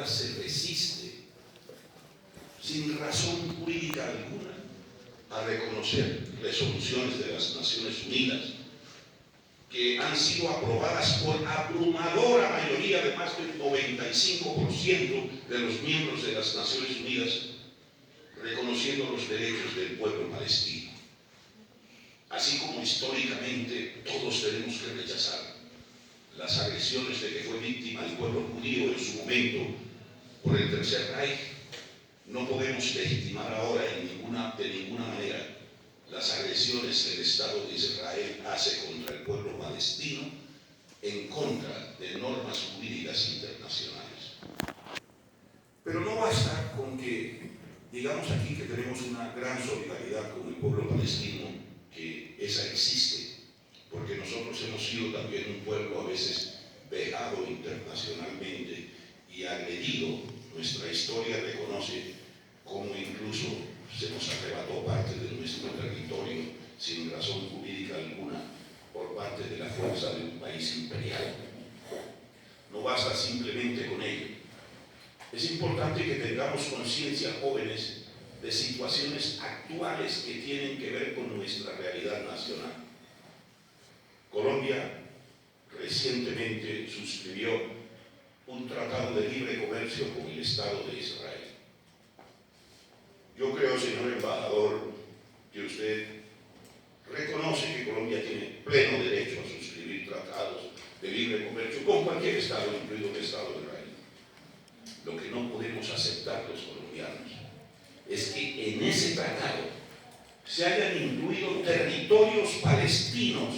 ahora se resiste, sin razón jurídica alguna, a reconocer resoluciones de las Naciones Unidas que han sido aprobadas por abrumadora mayoría de más del 95% de los miembros de las Naciones Unidas, reconociendo los derechos del pueblo palestino. Así como históricamente todos tenemos que rechazar las agresiones de que fue víctima el pueblo judío en su momento por el Tercer Reich, no podemos legitimar ahora de ninguna manera las agresiones que el Estado de Israel hace contra el pueblo palestino en contra de normas jurídicas internacionales. Pero no basta con que digamos aquí que tenemos una gran solidaridad con el pueblo palestino, que esa existe, porque nosotros hemos sido también un pueblo a veces vejado internacionalmente y agredido. Nuestra historia reconoce cómo incluso se nos arrebató parte de nuestro territorio sin razón jurídica alguna por parte de la fuerza de un país imperial. No basta simplemente con ello. Es importante que tengamos conciencia, jóvenes, de situaciones actuales que tienen que ver con nuestra realidad nacional. Colombia recientemente suscribió un tratado de libre comercio con el Estado de Israel. Yo creo, señor embajador, que usted reconoce que Colombia tiene pleno derecho a suscribir tratados de libre comercio con cualquier Estado, incluido el Estado de Israel. Lo que no podemos aceptar los colombianos es que en ese tratado se hayan incluido territorios palestinos,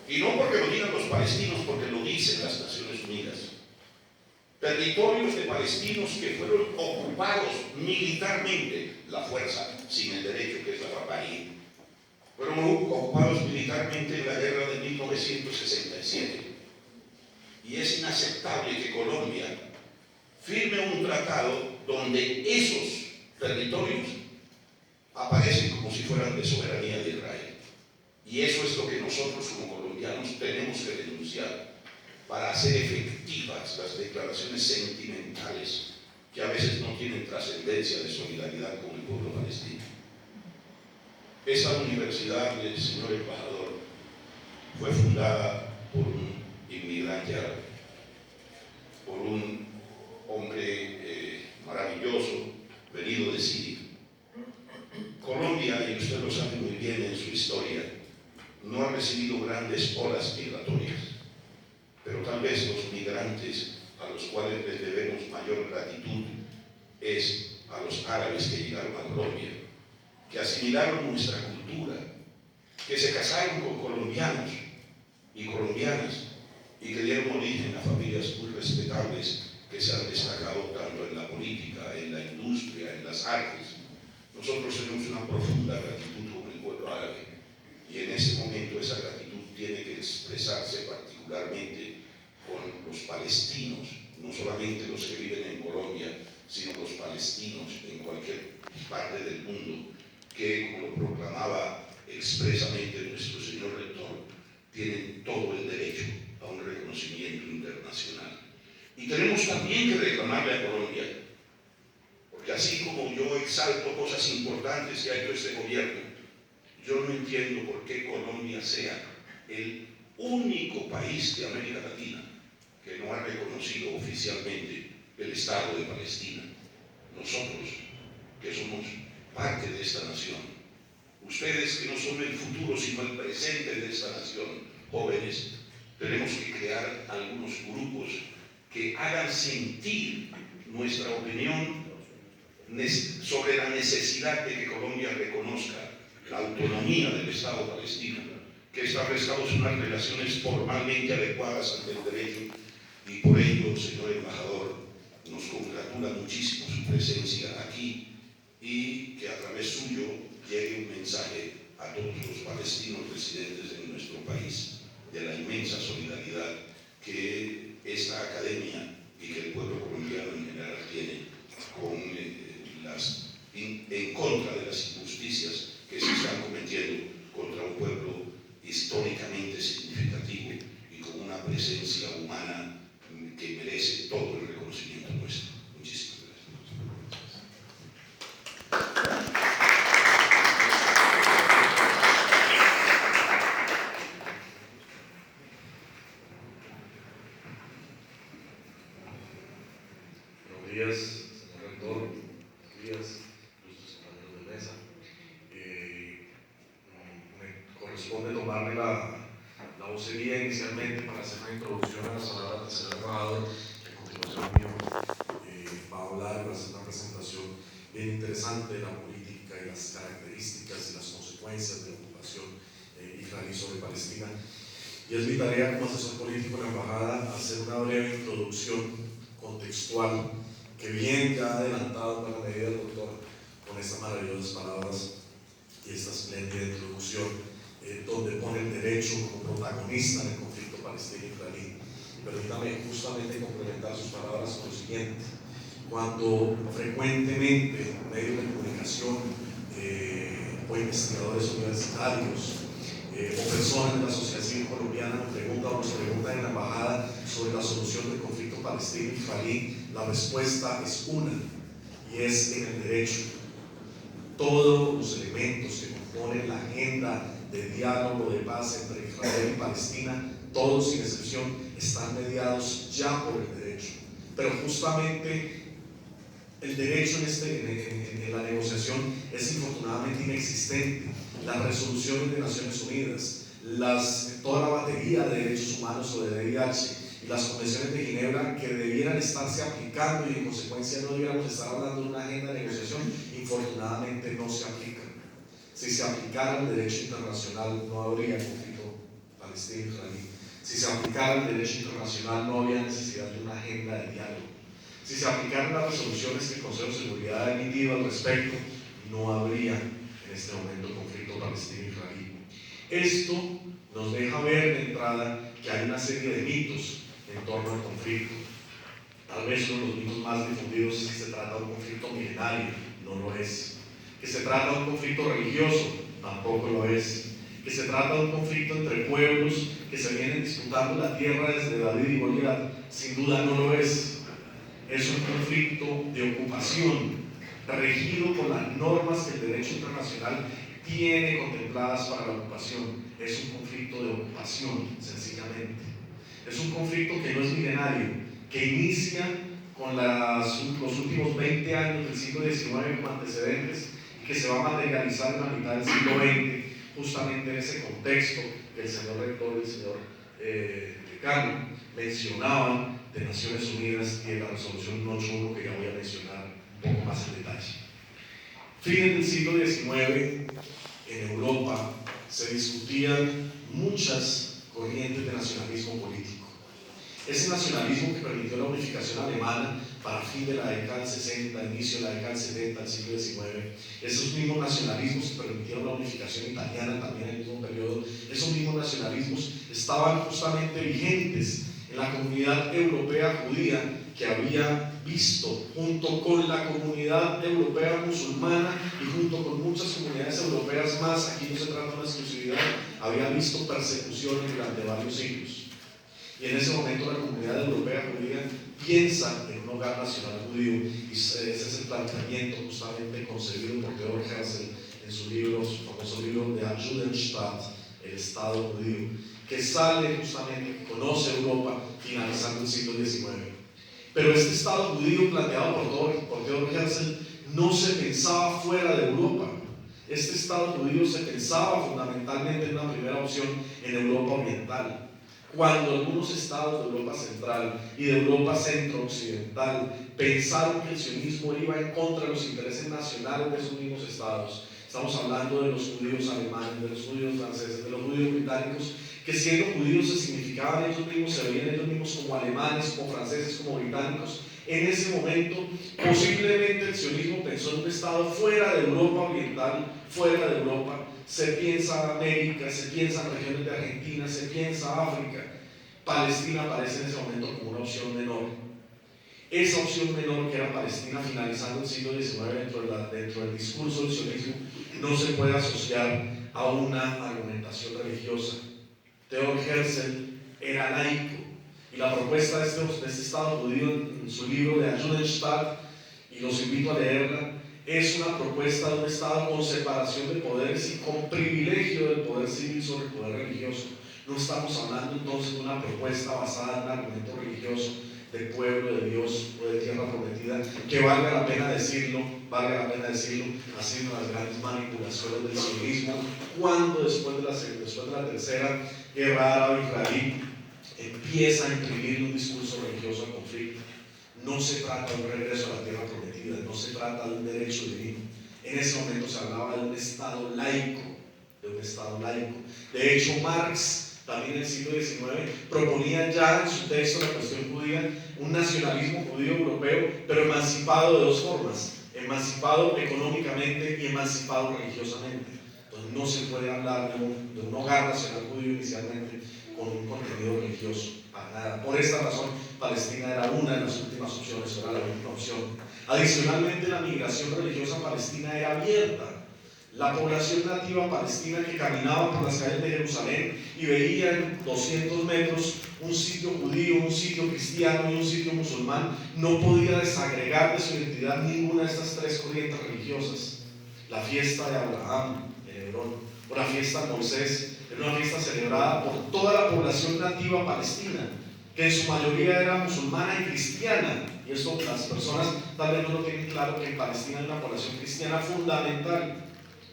y no porque lo digan los palestinos, porque lo dicen las Naciones Unidas. Territorios de palestinos que fueron ocupados militarmente, la fuerza sin el derecho que es la barbarie, fueron ocupados militarmente en la guerra de 1967. Y es inaceptable que Colombia firme un tratado donde esos territorios aparecen como si fueran de soberanía de Israel. Y eso es lo que nosotros como colombianos tenemos que denunciar para hacer efectivas las declaraciones sentimentales que a veces no tienen trascendencia de solidaridad con el pueblo palestino. Esta universidad, señor embajador, fue fundada por un inmigrante árabe, por un hombre maravilloso, venido de Siria. Colombia, y usted lo sabe muy bien en su historia, no ha recibido grandes olas migratorias, pero tal vez los migrantes a los cuales les debemos mayor gratitud es a los árabes que llegaron a Colombia, que asimilaron nuestra cultura, que se casaron con colombianos y colombianas y que dieron origen a familias muy respetables que se han destacado tanto en la política, en la industria, en las artes. Nosotros tenemos una profunda gratitud con el pueblo árabe y en ese momento esa gratitud tiene que expresarse particularmente con los palestinos, no solamente los que viven en Colombia, sino los palestinos en cualquier parte del mundo, que, como lo proclamaba expresamente nuestro señor rector, tienen todo el derecho a un reconocimiento internacional. Y tenemos también que reclamarle a Colombia, porque así como yo exalto cosas importantes que ha hecho este gobierno, yo no entiendo por qué Colombia sea el único país de América Latina que no ha reconocido oficialmente el Estado de Palestina. Nosotros, que somos parte de esta nación, ustedes que no son el futuro sino el presente de esta nación, jóvenes, tenemos que crear algunos grupos que hagan sentir nuestra opinión sobre la necesidad de que Colombia reconozca la autonomía del Estado palestino, que establezcamos unas relaciones formalmente adecuadas ante el derecho, y por ello, señor embajador, nos congratula muchísimo su presencia aquí y que a través suyo llegue un mensaje a todos los palestinos residentes en nuestro país de la inmensa solidaridad que esta academia y que el pueblo colombiano en general tiene en contra de las injusticias que se están cometiendo contra un pueblo históricamente significativo y con una presencia humana que merece todo el reconocimiento nuestro. Muchísimas gracias. Buenos días, señor rector. Buenos días, ilustres compañeros de mesa. Me corresponde tomarme la vocería inicialmente para hacer una introducción a las palabras del señor embajador, que a continuación mío va a hablar, va a hacer una presentación bien interesante de la política y las características y las consecuencias de la ocupación israelí sobre Palestina. Y es mi tarea como asesor político en la embajada hacer una breve introducción contextual que bien ya ha adelantado en buena medida el doctor con estas maravillosas palabras y esta espléndida introducción, donde pone el derecho como protagonista en el conflicto palestino-israelí. Permítame justamente complementar sus palabras con lo siguiente. Cuando frecuentemente medios de comunicación o investigadores universitarios o personas de la sociedad civil colombiana nos preguntan en la embajada sobre la solución del conflicto palestino-israelí, la respuesta es una, y es en el derecho. Todos los elementos que componen la agenda de diálogo de paz entre Israel y Palestina, todos sin excepción, están mediados ya por el derecho. Pero justamente el derecho en la negociación es infortunadamente inexistente. Las resoluciones de Naciones Unidas, toda la batería de derechos humanos o de DIH y las convenciones de Ginebra que debieran estarse aplicando y en consecuencia no debiéramos estar hablando de una agenda de negociación, infortunadamente no se aplican. Si se aplicara el derecho internacional no habría conflicto palestino-israelí. Si se aplicara el derecho internacional no había necesidad de una agenda de diálogo. Si se aplicaran las resoluciones que el Consejo de Seguridad ha emitido al respecto, no habría en este momento conflicto palestino-israelí. Esto nos deja ver de entrada que hay una serie de mitos en torno al conflicto. Tal vez uno de los mitos más difundidos es que se trata de un conflicto milenario, no lo es. Que se trata de un conflicto religioso, tampoco lo es. Que se trata de un conflicto entre pueblos que se vienen disputando la tierra desde David y Goliat, sin duda no lo es. Es un conflicto de ocupación, regido por las normas que el derecho internacional tiene contempladas para la ocupación. Es un conflicto de ocupación, sencillamente. Es un conflicto que no es milenario, que inicia con los últimos 20 años del siglo XIX como antecedentes y que se va a materializar en la mitad del siglo XX, justamente en ese contexto que el señor rector y el señor decano mencionaban de Naciones Unidas y de la resolución 181 que ya voy a mencionar un poco más en detalle. Fines del siglo XIX, en Europa se discutían muchas corrientes de nacionalismo político. Ese nacionalismo que permitió la unificación alemana para fin de la década del 60, inicio de la década del 70, del siglo XIX, esos mismos nacionalismos que permitieron la unificación italiana también en el mismo periodo, esos mismos nacionalismos estaban justamente vigentes en la comunidad europea judía, que había visto, junto con la comunidad europea musulmana y junto con muchas comunidades europeas más, aquí no se trata de una exclusividad, había visto persecuciones durante varios siglos. Y en ese momento la comunidad europea judía piensa en un hogar nacional judío, y ese es el planteamiento justamente concebido por Theodor Herzl en su libro, su famoso libro de Judenstaat, el Estado judío, que sale justamente, que conoce Europa finalizando el siglo XIX. Pero este Estado judío planteado por Theodor Herzl no se pensaba fuera de Europa. Este Estado judío se pensaba fundamentalmente en una primera opción en Europa Oriental. Cuando algunos estados de Europa Central y de Europa Centro-Occidental pensaron que el sionismo iba en contra de los intereses nacionales de esos mismos estados, estamos hablando de los judíos alemanes, de los judíos franceses, de los judíos británicos, que siendo judíos se significaban ellos mismos, se veían ellos mismos como alemanes, como franceses, como británicos. En ese momento, posiblemente el sionismo pensó en un estado fuera de Europa Oriental, fuera de Europa. Se piensa América, se piensa en regiones de Argentina, se piensa África. Palestina aparece en ese momento como una opción menor. Esa opción menor que era Palestina finalizando el siglo XIX dentro del discurso del sionismo no se puede asociar a una argumentación religiosa. Theodor Herzl era laico, Y la propuesta de este Estado judío en su libro de Judenstaat, y los invito a leerla, es una propuesta de un Estado con separación de poderes y con privilegio del poder civil sobre el poder religioso. No estamos hablando entonces de una propuesta basada en un argumento religioso de pueblo de Dios o de tierra prometida, que valga la pena decirlo, haciendo las grandes manipulaciones del sionismo, cuando después de la tercera guerra árabe-israelí empieza a imprimir un discurso religioso al conflicto. No se trata de un regreso a la tierra prometida, no se trata de un derecho divino. En ese momento se hablaba de un Estado laico, De hecho, Marx, también en el siglo XIX, proponía ya en su texto La cuestión judía un nacionalismo judío europeo, pero emancipado de dos formas: emancipado económicamente y emancipado religiosamente. Entonces no se puede hablar de un hogar nacional judío inicialmente con un contenido religioso, para nada. Por esta razón, Palestina era una de las últimas opciones, era la última opción. Adicionalmente, la migración religiosa palestina era abierta. La población nativa palestina que caminaba por las calles de Jerusalén y veía en 200 metros un sitio judío, un sitio cristiano y un sitio musulmán, no podía desagregar de su identidad ninguna de estas tres corrientes religiosas. La fiesta de Abraham en Hebrón o la fiesta de Moisés era una fiesta celebrada por toda la población nativa palestina, que en su mayoría era musulmana y cristiana. Y eso las personas tal vez no lo tienen claro, que en Palestina hay una población cristiana fundamental,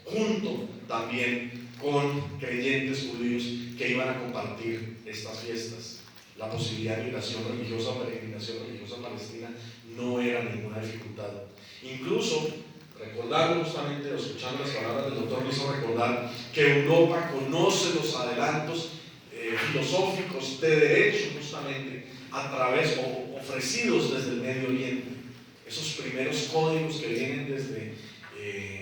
junto también con creyentes judíos que iban a compartir estas fiestas. La posibilidad de migración religiosa o peregrinación religiosa palestina no era ninguna dificultad. Incluso, recordando justamente, escuchando las palabras del doctor, me hizo recordar que Europa conoce los adelantos filosóficos de derecho justamente a través o ofrecidos desde el Medio Oriente. Esos primeros códigos que vienen desde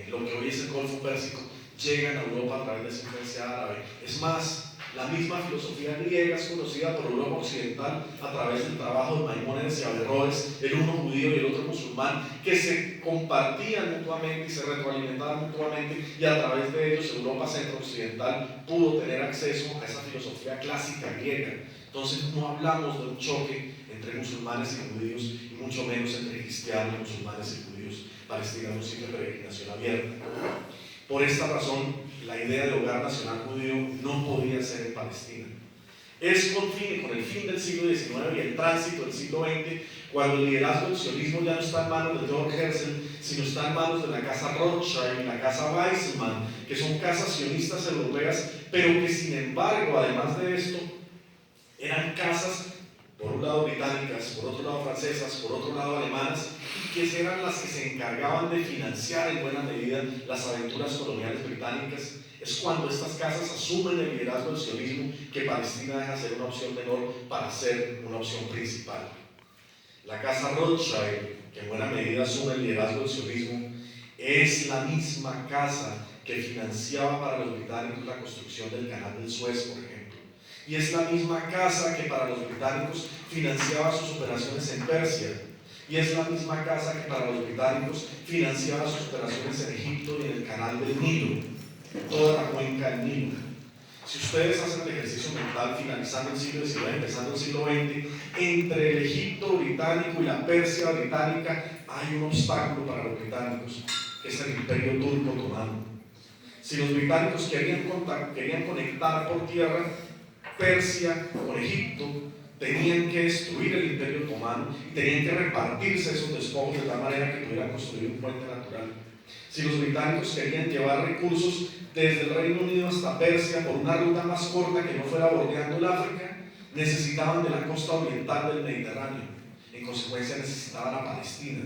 lo que hoy es el Golfo Pérsico llegan a Europa a través de esa influencia árabe. Es más, la misma filosofía griega es conocida por Europa Occidental a través del trabajo de Maimónides y Averroes, el uno judío y el otro musulmán, que se compartían mutuamente y se retroalimentaban mutuamente, y a través de ellos Europa centro-occidental pudo tener acceso a esa filosofía clásica griega. Entonces no hablamos de un choque entre musulmanes y judíos, y mucho menos entre cristianos, musulmanes y judíos. Palestina es un sitio de peregrinación abierta. Por esta razón, la idea de hogar nacional judío no podía ser en Palestina. Es con el fin del siglo XIX y el tránsito del siglo XX, cuando el liderazgo del sionismo ya no está en manos de George Herzl, sino está en manos de la casa Rothschild y la casa Weizmann, que son casas sionistas europeas, pero que sin embargo, además de esto, eran casas, por un lado británicas, por otro lado francesas, por otro lado alemanas, y que eran las que se encargaban de financiar en buena medida las aventuras coloniales británicas. Es cuando estas casas asumen el liderazgo del sionismo que Palestina deja de ser una opción menor para ser una opción principal. La casa Rothschild, que en buena medida asume el liderazgo del sionismo, es la misma casa que financiaba para los británicos la construcción del canal del Suez, por ejemplo. Y es la misma casa que para los británicos financiaba sus operaciones en Persia. Y es la misma casa que para los británicos financiaba sus operaciones en Egipto y en el canal del Nilo, toda la cuenca del Nilo. Si ustedes hacen el ejercicio mental finalizando el siglo XIX, empezando el siglo XX, entre el Egipto británico y la Persia británica hay un obstáculo para los británicos, que es el Imperio Turco Otomano. Si los británicos querían conectar por tierra Persia con Egipto, tenían que destruir el Imperio Otomano y tenían que repartirse esos despojos de tal manera que pudieran construir un puente natural. Si los británicos querían llevar recursos desde el Reino Unido hasta Persia por una ruta más corta que no fuera bordeando el África, necesitaban de la costa oriental del Mediterráneo. En consecuencia necesitaban a Palestina.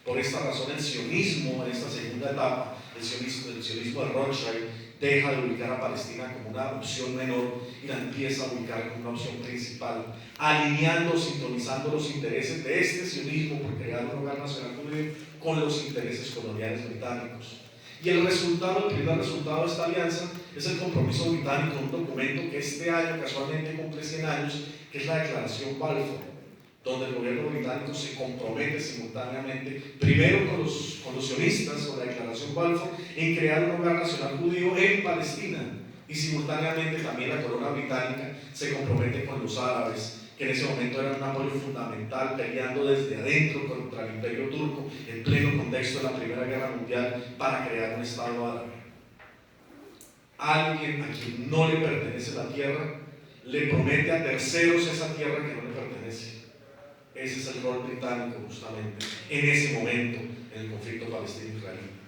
Por esta razón el sionismo en esta segunda etapa, el sionismo de Rothschild, deja de ubicar a Palestina como una opción menor y la empieza a ubicar como una opción principal, alineando, sintonizando los intereses de este sionismo por crear un hogar nacional judío con los intereses coloniales británicos. Y el primer resultado de esta alianza es el compromiso británico, un documento que este año casualmente cumple 100 años, que es la Declaración Balfour, donde el gobierno británico se compromete simultáneamente, primero con los sionistas, con la Declaración Balfour, en crear un hogar nacional judío en Palestina, y simultáneamente también la corona británica se compromete con los árabes, que en ese momento era un apoyo fundamental, peleando desde adentro contra el Imperio Turco, en pleno contexto de la Primera Guerra Mundial, para crear un Estado árabe. Alguien a quien no le pertenece la tierra, le promete a terceros esa tierra que no le pertenece. Ese es el rol británico justamente, en ese momento, en el conflicto palestino-israelí.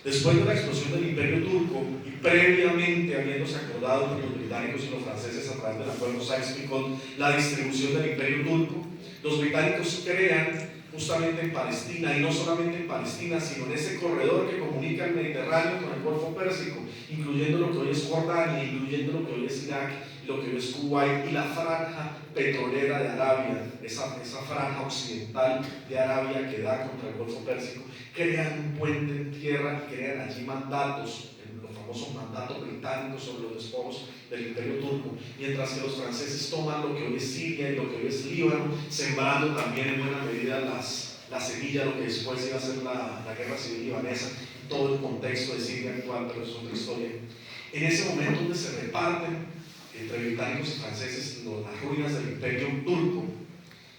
Después de la explosión del Imperio Turco y previamente habiéndose acordado entre los británicos y los franceses a través del acuerdo Sykes-Picot la distribución del Imperio Turco, los británicos crean justamente en Palestina, y no solamente en Palestina, sino en ese corredor que comunica el Mediterráneo con el Golfo Pérsico, incluyendo lo que hoy es Jordania, incluyendo lo que hoy es Irak, lo que hoy es Kuwait y la franja petrolera de Arabia, esa franja occidental de Arabia que da contra el Golfo Pérsico. Crean un puente en tierra y crean allí mandatos, los famosos mandatos británicos sobre los despojos del Imperio Turco, mientras que los franceses toman lo que hoy es Siria y lo que hoy es Líbano, sembrando también en buena medida la semilla de lo que después iba a ser la guerra civil libanesa, todo el contexto de Siria actual, pero es otra historia. En ese momento donde se reparten entre británicos y franceses las ruinas del Imperio Turco,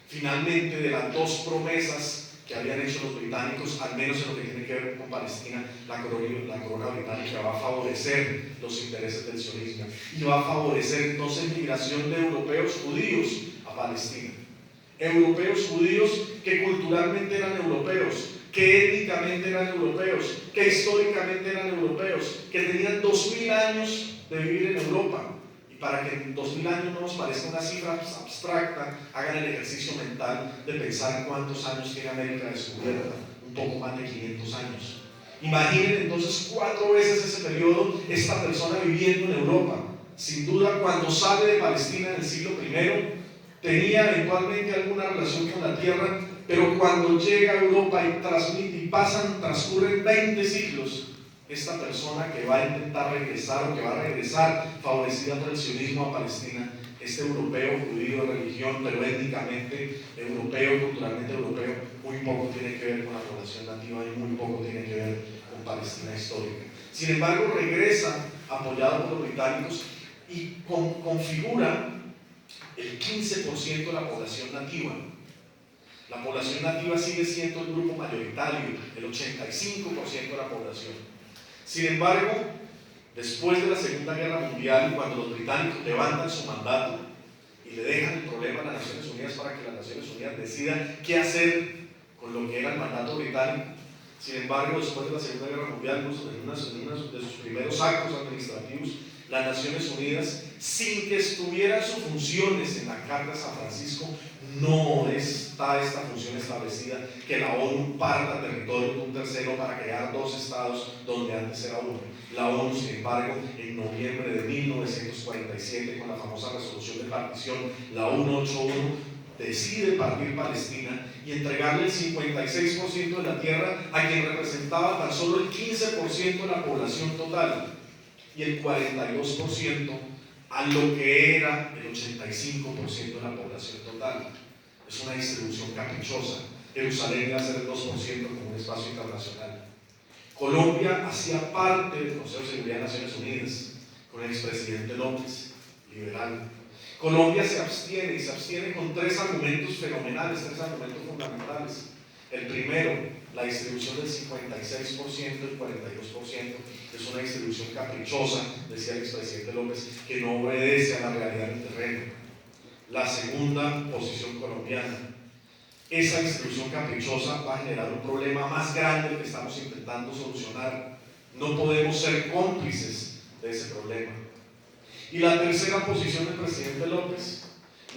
finalmente de las dos promesas que habían hecho los británicos, al menos en lo que tiene que ver con Palestina, la corona británica va a favorecer los intereses del sionismo y va a favorecer entonces migración de europeos judíos a Palestina. Europeos judíos que culturalmente eran europeos, que étnicamente eran europeos, que históricamente eran europeos, que tenían 2000 años de vivir en Europa. Para que en 2000 años no nos parezca una cifra abstracta, hagan el ejercicio mental de pensar cuántos años tiene América descubierta, un poco más de 500 años. Imaginen entonces 4 veces ese periodo, esta persona viviendo en Europa. Sin duda, cuando sale de Palestina en el siglo I, tenía eventualmente alguna relación con la tierra, pero cuando llega a Europa y transmite y transcurren 20 siglos, esta persona que va a intentar regresar o que va a regresar favorecida por el sionismo a Palestina, este europeo judío de religión, pero étnicamente europeo, culturalmente europeo, muy poco tiene que ver con la población nativa y muy poco tiene que ver con Palestina histórica. Sin embargo, regresa apoyado por los británicos y configura el 15% de la población nativa. La población nativa sigue siendo el grupo mayoritario, el 85% de la población. Sin embargo, después de la Segunda Guerra Mundial, cuando los británicos levantan su mandato y le dejan el problema a las Naciones Unidas para que las Naciones Unidas decidan qué hacer con lo que era el mandato británico, sin embargo, después de la Segunda Guerra Mundial, en uno de sus primeros actos administrativos, las Naciones Unidas, sin que estuvieran sus funciones en la Carta de San Francisco, no está esta función establecida, que la ONU parta territorio de un tercero para crear 2 estados donde antes era uno. La ONU, sin embargo, en noviembre de 1947, con la famosa resolución de partición, la 181, decide partir Palestina y entregarle el 56% de la tierra a quien representaba tan solo el 15% de la población total y el 42% a lo que era el 85% de la población total. Es una distribución caprichosa. Jerusalén va a ser el 2% como un espacio internacional. Colombia hacía parte del Consejo de Seguridad de Naciones Unidas con el expresidente López, liberal. Colombia se abstiene y se abstiene con 3 argumentos fenomenales, 3 argumentos fundamentales. El primero, la distribución del 56% y 42%, es una distribución caprichosa, decía el expresidente López, que no obedece a la realidad del terreno. La segunda posición colombiana, esa distribución caprichosa va a generar un problema más grande que estamos intentando solucionar. No podemos ser cómplices de ese problema. Y la tercera posición del presidente López,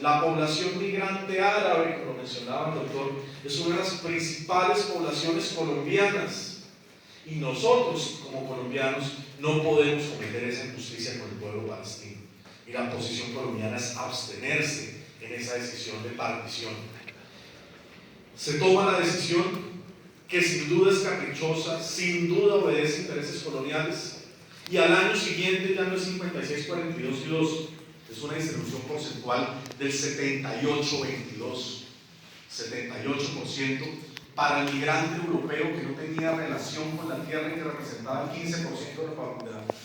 la población migrante árabe, como mencionaba el doctor, es una de las principales poblaciones colombianas. Y nosotros, como colombianos, no podemos cometer esa injusticia con el pueblo palestino. Y la posición colombiana es abstenerse en esa decisión de partición. Se toma la decisión que sin duda es caprichosa, sin duda obedece intereses coloniales, y al año siguiente ya no es 56, 42 y 2, es una distribución porcentual del 78-22, 78% para el migrante europeo que no tenía relación con la tierra y que representaba el 15%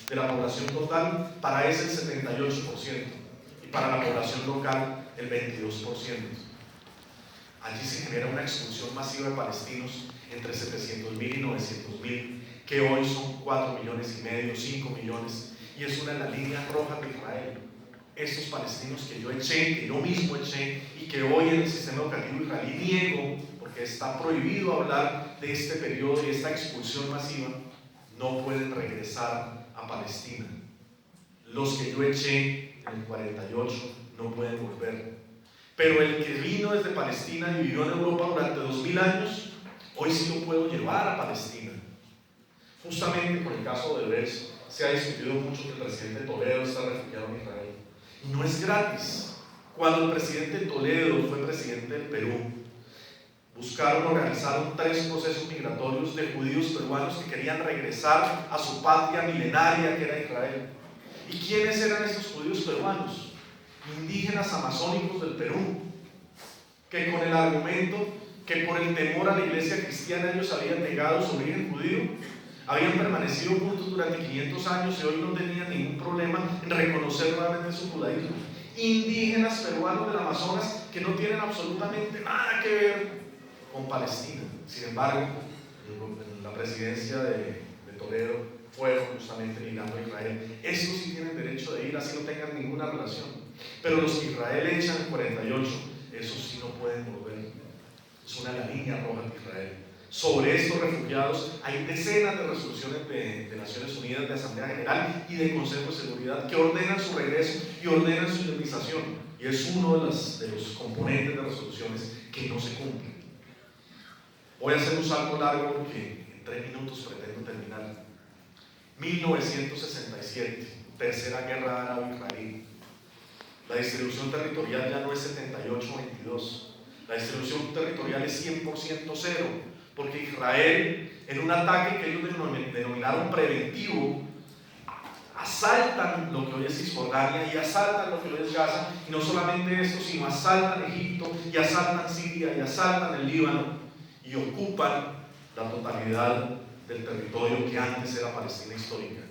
de la población total, para ese el 78%, y para la población local el 22%. Allí se genera una expulsión masiva de palestinos entre 700.000 y 900.000, que hoy son 4,5 millones, 5 millones, y es una de las líneas rojas de Israel. Estos palestinos que yo eché, que yo mismo eché, y que hoy en el sistema educativo israelí niego, porque está prohibido hablar de este periodo y esta expulsión masiva, no pueden regresar a Palestina. Los que yo eché en el 48 no pueden volver. Pero el que vino desde Palestina y vivió en Europa durante 2000 años, hoy sí lo puedo llevar a Palestina. Justamente por el caso de Odebrecht se ha discutido mucho que el presidente Toledo está refugiado en Israel. Y no es gratis. Cuando el presidente Toledo fue presidente del Perú, organizaron 3 procesos migratorios de judíos peruanos que querían regresar a su patria milenaria que era Israel. ¿Y quiénes eran estos judíos peruanos? Indígenas amazónicos del Perú, que con el argumento que por el temor a la iglesia cristiana ellos habían negado su origen judío, habían permanecido juntos durante 500 años y hoy no tenían ningún problema en reconocer nuevamente su judaísmo. Indígenas peruanos del Amazonas que no tienen absolutamente nada que ver con Palestina. Sin embargo, en la presidencia de Toledo fueron justamente migrando a Israel. Estos sí tienen derecho de ir, así no tengan ninguna relación. Pero los que Israel echan en 48, esos sí no pueden volver. Es una de las líneas rojas de Israel. Sobre estos refugiados hay decenas de resoluciones de Naciones Unidas, de Asamblea General y de Consejo de Seguridad que ordenan su regreso y ordenan su indemnización. Y es uno de los componentes de resoluciones que no se cumplen. Voy a hacer un salto largo porque en 3 minutos pretendo terminar. 1967, Tercera Guerra Árabe-Israelí. La distribución territorial ya no es 78-22. La distribución territorial es 100% cero, porque Israel, en un ataque que ellos denominaron preventivo, asaltan lo que hoy es Cisjordania y asaltan lo que hoy es Gaza, y no solamente esto, sino asaltan Egipto y asaltan Siria y asaltan el Líbano y ocupan la totalidad del territorio que antes era Palestina histórica.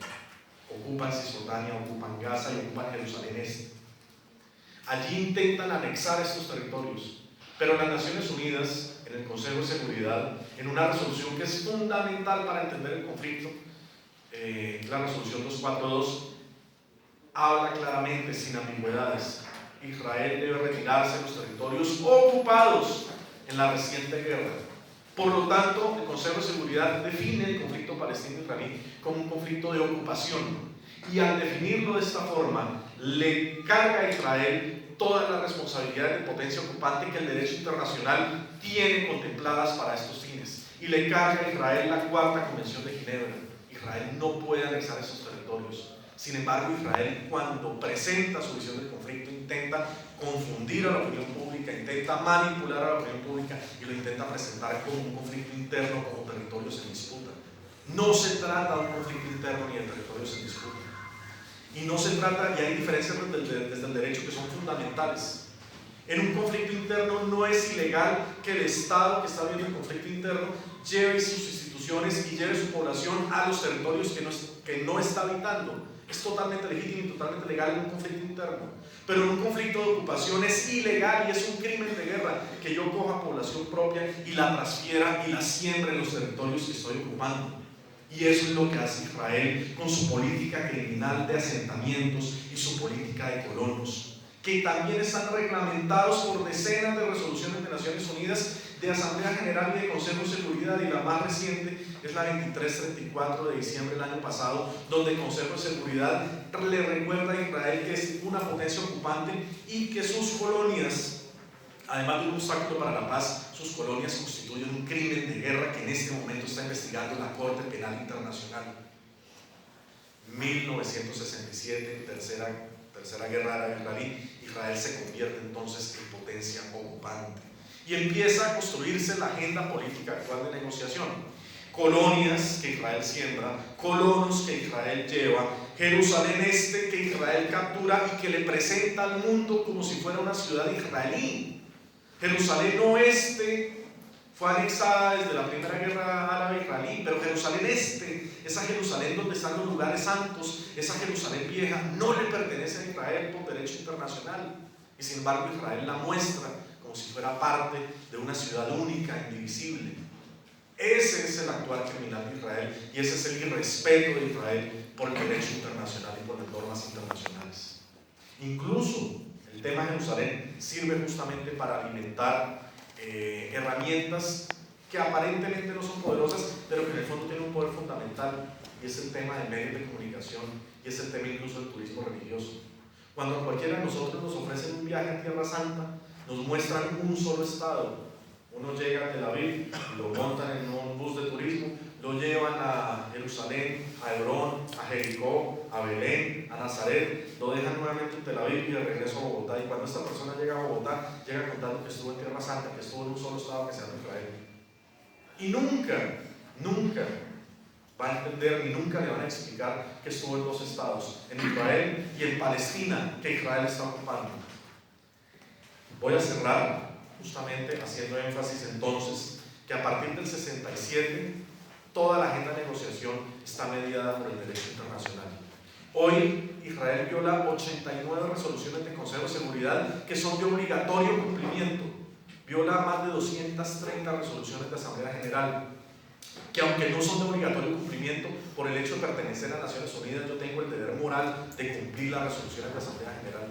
Ocupan Cisjordania, ocupan Gaza y ocupan Jerusalén Este. Allí intentan anexar estos territorios, pero las Naciones Unidas, en el Consejo de Seguridad, en una resolución que es fundamental para entender el conflicto, la resolución 242, habla claramente, sin ambigüedades: Israel debe retirarse de los territorios ocupados en la reciente guerra. Por lo tanto, el Consejo de Seguridad define el conflicto palestino-israelí como un conflicto de ocupación, y al definirlo de esta forma, le carga a Israel todas las responsabilidades de potencia ocupante que el derecho internacional tiene contempladas para estos fines, y le carga a Israel la Cuarta Convención de Ginebra. Israel no puede anexar esos territorios. Sin embargo, Israel, cuando presenta su visión del conflicto, intenta confundir a la opinión pública, intenta manipular a la opinión pública y lo intenta presentar como un conflicto interno, como territorios en disputa. No se trata de un conflicto interno ni de territorios en disputa. Y no se trata, y hay diferencias desde el derecho que son fundamentales. En un conflicto interno no es ilegal que el Estado que está viendo el conflicto interno lleve sus instituciones y lleve su población a los territorios que no está habitando. Es totalmente legítimo y totalmente legal en un conflicto interno. Pero en un conflicto de ocupación es ilegal y es un crimen de guerra que yo coja población propia y la transfiera y la siembre en los territorios que estoy ocupando. Y eso es lo que hace Israel con su política criminal de asentamientos y su política de colonos, que también están reglamentados por decenas de resoluciones de Naciones Unidas, de Asamblea General y de Consejo de Seguridad, y la más reciente es la 2334 de diciembre del año pasado, donde el Consejo de Seguridad le recuerda a Israel que es una potencia ocupante y que sus colonias, además de un obstáculo para la paz, sus colonias constituyen un crimen de guerra que en este momento está investigando la Corte Penal Internacional. 1967, tercera guerra árabe-israelí, Israel se convierte entonces en potencia ocupante y empieza a construirse la agenda política actual de negociación. Colonias que Israel siembra, colonos que Israel lleva, Jerusalén Este que Israel captura y que le presenta al mundo como si fuera una ciudad israelí. Jerusalén Oeste fue anexada desde la primera guerra árabe-israelí, pero Jerusalén Este, esa Jerusalén donde están los lugares santos, esa Jerusalén vieja, no le pertenece a Israel por derecho internacional. Y sin embargo Israel la muestra como si fuera parte de una ciudad única, indivisible. Ese es el actual criminal de Israel y ese es el irrespeto de Israel por el derecho internacional y por las normas internacionales. Incluso el tema de Jerusalén sirve justamente para alimentar herramientas que aparentemente no son poderosas, pero que en el fondo tienen un poder fundamental, y es el tema de medios de comunicación, y es el tema incluso del turismo religioso. Cuando a cualquiera de nosotros nos ofrecen un viaje a Tierra Santa, nos muestran un solo estado. Uno llega a Tel Aviv, lo montan en un bus de turismo, lo llevan a Jerusalén, a Hebrón, a Jericó, a Belén, a Nazaret, lo dejan nuevamente en Tel Aviv y de regreso a Bogotá. Y cuando esta persona llega a Bogotá, llega contando que estuvo en Tierra Santa, que estuvo en un solo estado que se llama Israel. Y nunca va a entender ni nunca le van a explicar que estuvo en dos estados, en Israel y en Palestina, que Israel está ocupando. Voy a cerrar justamente haciendo énfasis entonces que a partir del 67 toda la agenda de negociación está mediada por el derecho internacional. Hoy Israel viola 89 resoluciones del Consejo de Seguridad que son de obligatorio cumplimiento. Viola más de 230 resoluciones de Asamblea General, que aunque no son de obligatorio cumplimiento, por el hecho de pertenecer a Naciones Unidas, yo tengo el deber moral de cumplir las resoluciones de Asamblea General.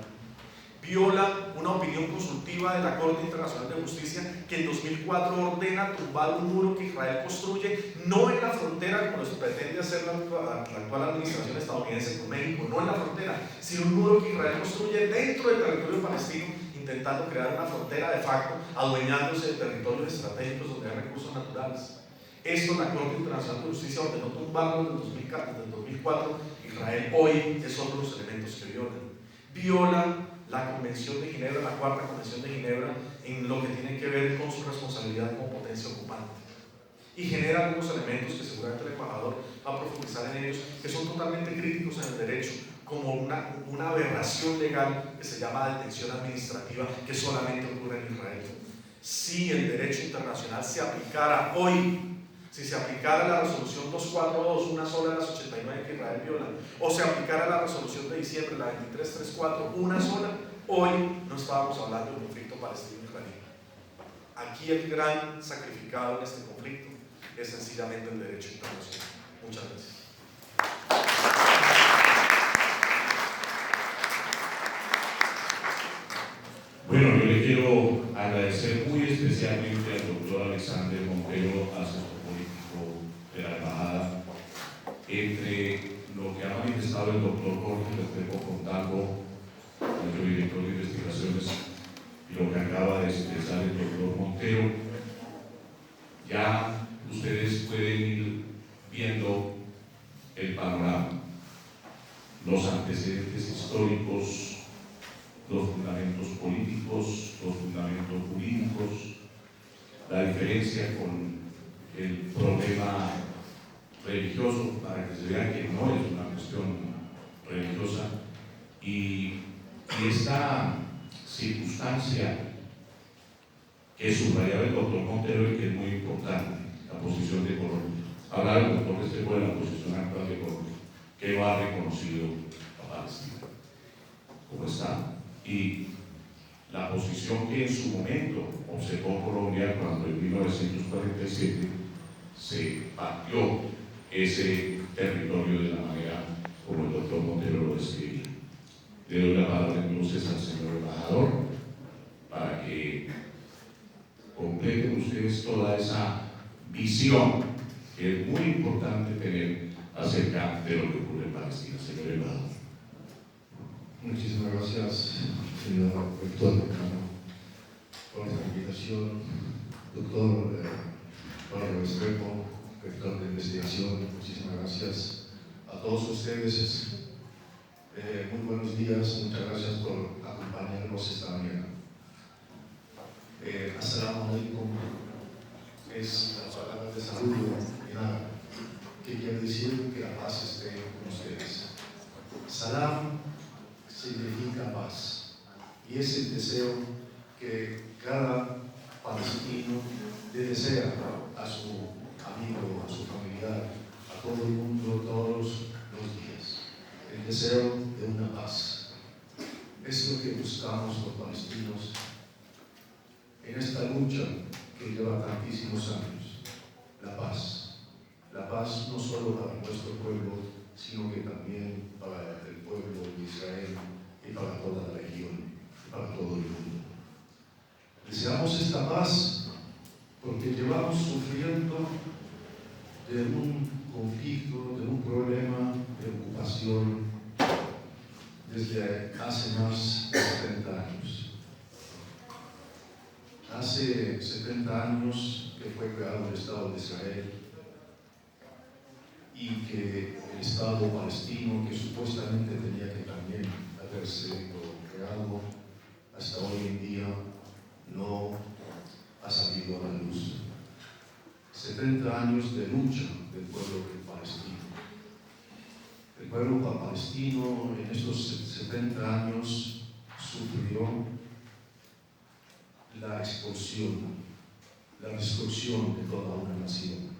Viola una opinión consultiva de la Corte Internacional de Justicia que en 2004 ordena tumbar un muro que Israel construye, no en la frontera como se pretende hacer la actual administración estadounidense con México, no en la frontera, sino un muro que Israel construye dentro del territorio palestino, intentando crear una frontera de facto, adueñándose de territorios estratégicos donde hay recursos naturales. Esto la Corte Internacional de Justicia ordenó tumbarlo desde el 2004. Israel hoy es otro de los elementos que violan. Viola la Convención de Ginebra, la Cuarta Convención de Ginebra, en lo que tiene que ver con su responsabilidad como potencia ocupante. Y genera algunos elementos que seguramente el embajador va a profundizar en ellos, que son totalmente críticos en el derecho, como una aberración legal que se llama detención administrativa, que solamente ocurre en Israel. Si el derecho internacional se aplicara hoy, si se aplicara la resolución 242, una sola de las 89 que Israel viola, o se aplicara la resolución de diciembre, la 2334, una sola, hoy no estábamos hablando de un conflicto palestino-israelí. Aquí el gran sacrificado en este conflicto es sencillamente el derecho internacional. Muchas gracias. Bueno, yo le quiero agradecer muy especialmente al doctor Alexander Montero, asesor político de la embajada, entre lo que ha manifestado el doctor Jorge Restrepo Montalvo, nuestro director de investigaciones, y lo que acaba de expresar el doctor Montero. Ya ustedes pueden ir viendo el panorama, los antecedentes históricos, los fundamentos políticos, los fundamentos jurídicos, la diferencia con el problema religioso, para que se vea que no es una cuestión religiosa, y esta circunstancia que subrayaba el doctor Montero y que es muy importante, la posición de Colombia. Hablar el doctor Restrepo de la posición actual de Colombia, que no ha reconocido a Palestina como Estado, y la posición que en su momento observó Colombia cuando en 1947 se partió ese territorio de la manera como el doctor Montero lo describía. Le doy la palabra entonces al señor embajador para que completen ustedes toda esa visión que es muy importante tener acerca de lo que ocurre en Palestina. Señor embajador. Muchísimas gracias, señor rector decano, por la invitación. Doctor Jorge Restrepo, rector de investigación, muchísimas gracias a todos ustedes. Muy buenos días, muchas gracias por acompañarnos esta mañana. As-salamu alaykum es las palabras de saludo y nada, que quiere decir que la paz esté con ustedes. Salam significa paz, y es el deseo que cada palestino le desea a su amigo, a su familiar, a todo el mundo, todos los días. El deseo de una paz. es lo que buscamos los palestinos en esta lucha que lleva tantísimos años, la paz. La paz no solo para nuestro pueblo, sino que también para el pueblo de Israel y para toda la región, y para todo el mundo. Deseamos esta paz porque llevamos sufriendo de un conflicto, de un problema de ocupación desde hace más de 70 años. Hace 70 años que fue creado el Estado de Israel y que el Estado palestino, que supuestamente tenía que también haberse creado, hasta hoy en día no ha salido a la luz. 70 años de lucha del pueblo palestino. El pueblo palestino en estos 70 años sufrió la expulsión, la destrucción de toda una nación.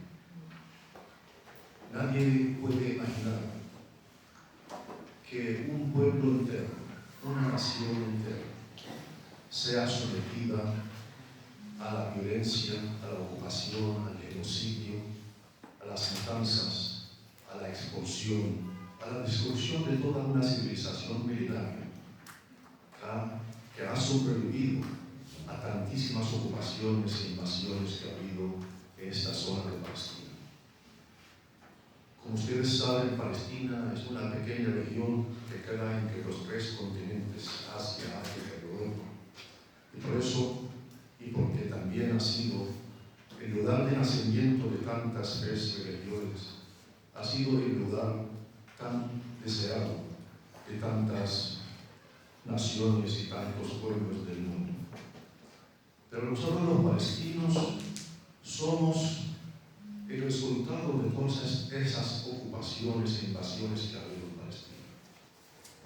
Nadie puede imaginar que un pueblo entero, una nación entera, sea sometida a la violencia, a la ocupación, al genocidio, a las matanzas, a la expulsión, a la destrucción de toda una civilización milenaria que ha sobrevivido a tantísimas ocupaciones e invasiones que ha habido en esta zona de Palestina. Como ustedes saben, Palestina es una pequeña región que queda entre los tres continentes, Asia, África y Europa. Y por eso, y porque también ha sido el lugar de nacimiento de tantas tres religiones, ha sido el lugar tan deseado de tantas naciones y tantos pueblos del mundo. Pero nosotros los palestinos somos el resultado de todas esas ocupaciones e invasiones que ha habido en Palestina.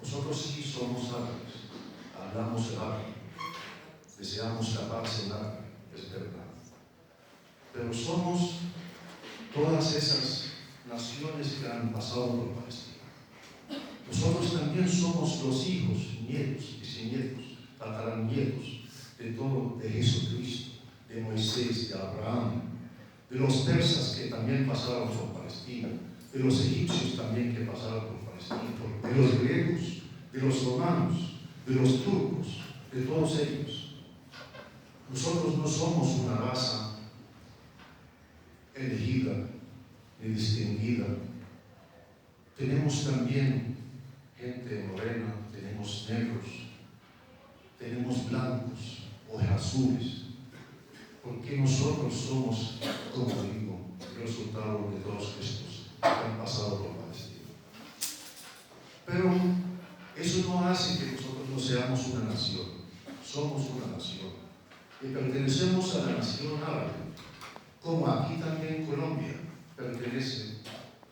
Nosotros sí somos árabes, hablamos el árabe, deseamos la paz en árabe, es verdad. Pero somos todas esas naciones que han pasado por Palestina. Nosotros también somos los hijos, nietos, bisnietos, tataranietos de Jesucristo, de Moisés, de Abraham, de los persas que también pasaron por Palestina, de los egipcios también que pasaron por Palestina, de los griegos, de los romanos, de los turcos, de todos ellos. Nosotros no somos una raza elegida ni distinguida. Tenemos también gente morena, tenemos negros, tenemos blancos, ojos azules, porque nosotros somos, como digo, el resultado de todos estos que han pasado por Palestina. Pero eso no hace que nosotros no seamos una nación. Somos una nación y pertenecemos a la nación árabe, como aquí también Colombia pertenece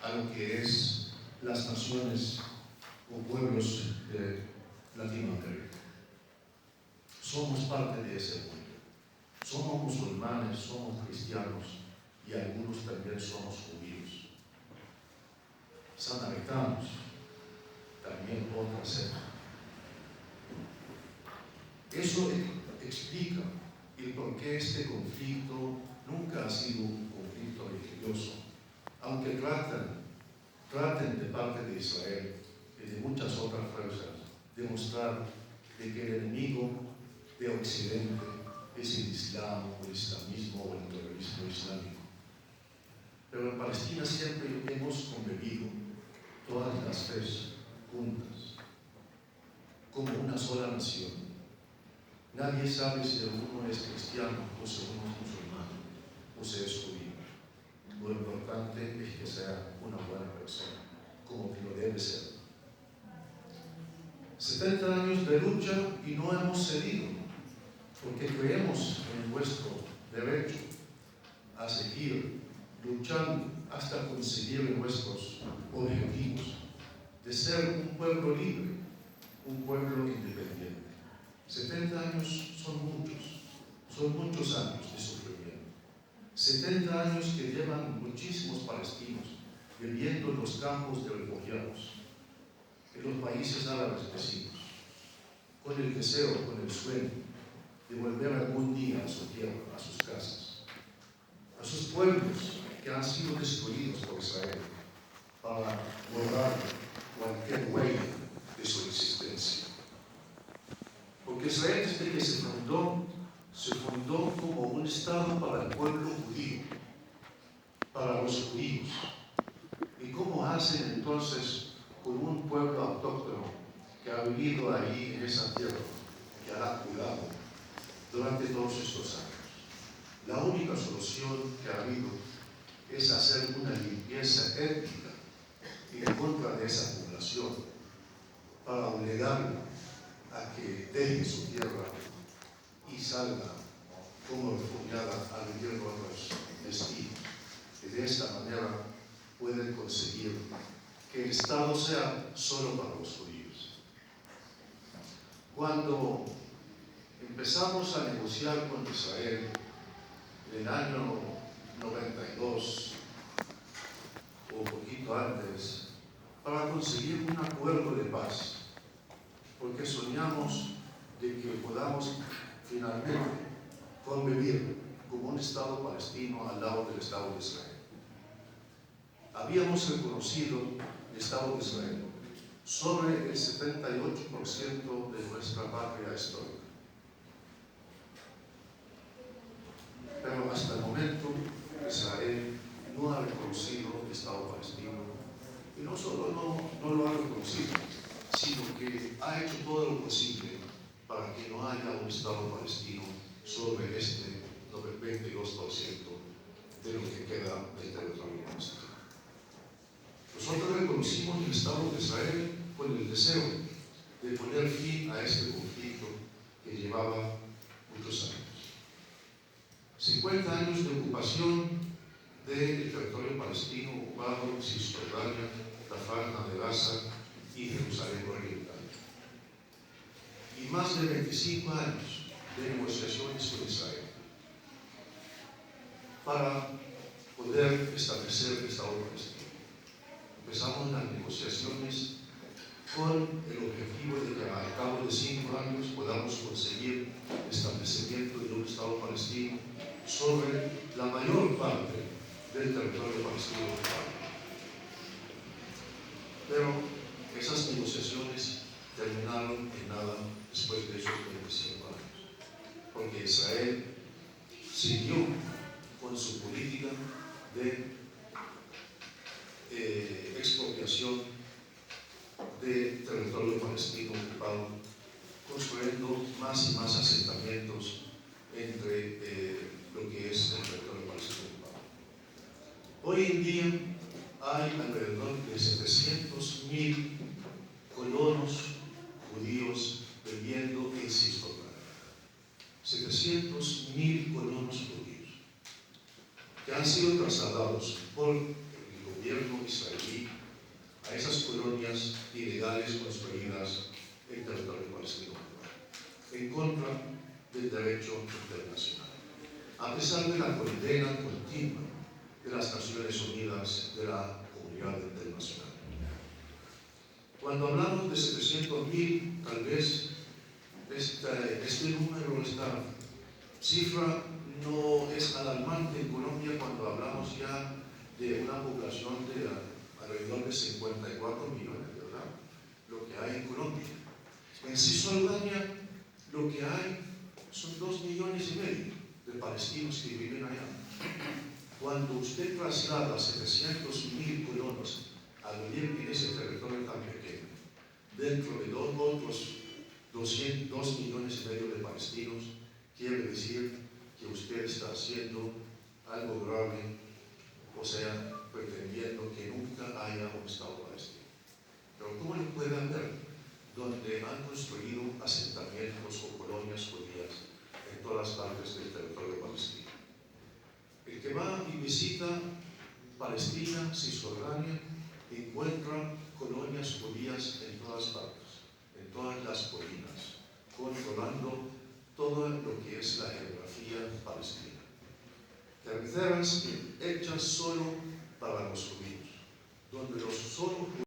a lo que es las naciones o pueblos de Latinoamérica. Somos parte de ese mundo. Somos musulmanes, somos cristianos y algunos también somos judíos. Samaritanos, también otra secta. Eso explica el por qué este conflicto nunca ha sido un conflicto religioso, aunque traten de parte de Israel y de muchas otras fuerzas de mostrar de que el enemigo de Occidente es el Islam, o el islamismo o el terrorismo islámico. Pero en Palestina siempre hemos convivido todas las tres juntas, como una sola nación. Nadie sabe si uno es cristiano o si uno es musulmán o si es judío. Lo importante es que sea una buena persona, como que lo debe ser. 70 años de lucha y no hemos cedido, porque creemos en nuestro derecho a seguir luchando hasta conseguir nuestros objetivos de ser un pueblo libre, un pueblo independiente. 70 años son muchos años de sufrimiento. 70 años que llevan muchísimos palestinos viviendo en los campos de refugiados, en los países árabes vecinos, con el deseo, con el sueño de volver algún día a su tierra, a sus casas, a sus pueblos que han sido destruidos por Israel, para borrar cualquier huella de su existencia. Porque Israel, desde que se fundó como un Estado para el pueblo judío, para los judíos. ¿Y cómo hacen entonces con un pueblo autóctono que ha vivido ahí en esa tierra, que ha cuidado durante todos estos años? La única solución que ha habido es hacer una limpieza étnica en contra de esa población, para obligarla a que deje su tierra y salga como refugiada a vivir otros destinos. Y de esta manera pueden conseguir que el Estado sea solo para los judíos. Cuando empezamos a negociar con Israel en el año 92 o un poquito antes, para conseguir un acuerdo de paz, porque soñamos de que podamos finalmente convivir como un Estado palestino al lado del Estado de Israel. Habíamos reconocido el Estado de Israel sobre el 78% de nuestra patria histórica. Pero hasta el momento Israel no ha reconocido el Estado palestino, y no solo no lo ha reconocido, sino que ha hecho todo lo posible para que no haya un Estado palestino sobre este 22% de lo que queda del territorio palestino. Nosotros reconocimos el Estado de Israel con el deseo de poner fin a este conflicto que llevaba muchos años. 50 años de ocupación del territorio palestino ocupado, Cisjordania, la Franja de Gaza y Jerusalén Oriental. Y más de 25 años de negociaciones con Israel para poder establecer el Estado palestino. Empezamos las negociaciones con el objetivo de que al cabo de 5 años podamos conseguir el establecimiento de un Estado palestino sobre la mayor parte del territorio palestino. Pero esas negociaciones terminaron en nada después de esos 25 años, porque Israel siguió con su política de expropiación del territorio palestino ocupado, construyendo más y más asentamientos entre lo que es el territorio palestino ocupado. Hoy en día hay alrededor de 700.000 colonos judíos viviendo en Cisjordania. 700.000 colonos judíos que han sido trasladados por el gobierno israelí a esas colonias ilegales construidas en territorio palestino, en contra del derecho internacional, a pesar de la condena continua de las Naciones Unidas, de la comunidad internacional. Cuando hablamos de 700.000, tal vez este número, esta cifra no es alarmante en Colombia cuando hablamos ya de una población de alrededor de 54 millones, ¿verdad? Lo que hay en Colombia. En Cisjordania lo que hay son 2,5 millones de palestinos que viven allá. Cuando usted traslada 700.000 colonos a vivir en ese territorio tan pequeño, dentro de otros 2 millones y medio de palestinos, quiere decir que usted está haciendo algo grave, o sea, pretendiendo que nunca haya un Estado palestino. Pero ¿cómo lo pueden ver? Donde han construido asentamientos o colonias judías en todas partes del territorio palestino. El que va y visita Palestina, Cisjordania, encuentra colonias judías en todas partes, en todas las colinas, controlando todo lo que es la geografía palestina. Carreteras hechas solo para los judíos, donde los solo